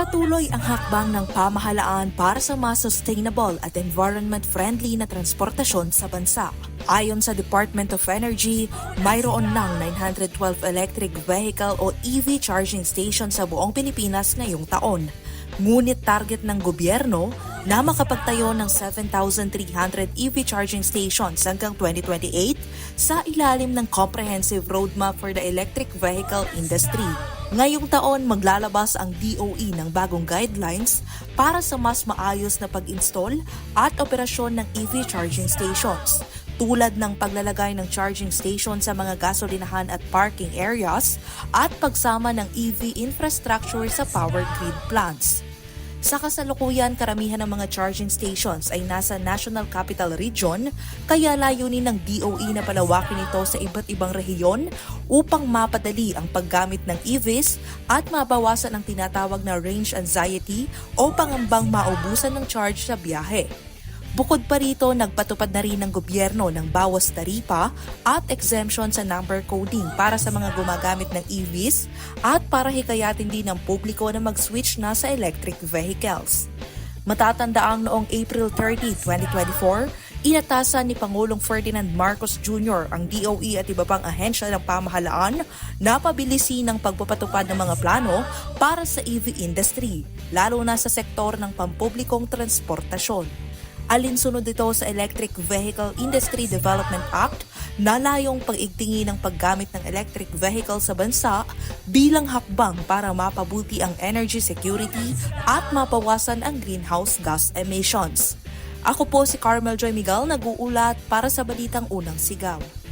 Patuloy ang hakbang ng pamahalaan para sa mas sustainable at environment-friendly na transportasyon sa bansa. Ayon sa Department of Energy, mayroon ng 912 electric vehicle o EV charging station sa buong Pilipinas ngayong taon. Ngunit target ng gobyerno na makapagtayo ng 7,300 EV charging stations hanggang 2028 sa ilalim ng Comprehensive Roadmap for the Electric Vehicle Industry. Ngayong taon, maglalabas ang DOE ng bagong guidelines para sa mas maayos na pag-install at operasyon ng EV charging stations, tulad ng paglalagay ng charging station sa mga gasolinahan at parking areas at pagsama ng EV infrastructure sa power grid plants. Sa kasalukuyan, karamihan ng mga charging stations ay nasa National Capital Region, kaya layunin ng DOE na palawakin ito sa iba't ibang rehiyon upang mapadali ang paggamit ng EVs at mabawasan ang tinatawag na range anxiety o pangambang maubusan ng charge sa biyahe. Bukod pa rito, nagpatupad na rin ng gobyerno ng bawas taripa at exemption sa number coding para sa mga gumagamit ng EVs at para hikayatin din ng publiko na mag-switch na sa electric vehicles. Matatandaang noong April 30, 2024, inatasan ni Pangulong Ferdinand Marcos Jr. ang DOE at iba pang ahensya ng pamahalaan na pabilisin ang pagpapatupad ng mga plano para sa EV industry, lalo na sa sektor ng pampublikong transportasyon. Alinsunod ito sa Electric Vehicle Industry Development Act na layong pag-igtingin ang paggamit ng electric vehicle sa bansa bilang hakbang para mapabuti ang energy security at mapawasan ang greenhouse gas emissions. Ako po si Carmel Joy Miguel, nag-uulat para sa Balitang Unang Sigaw.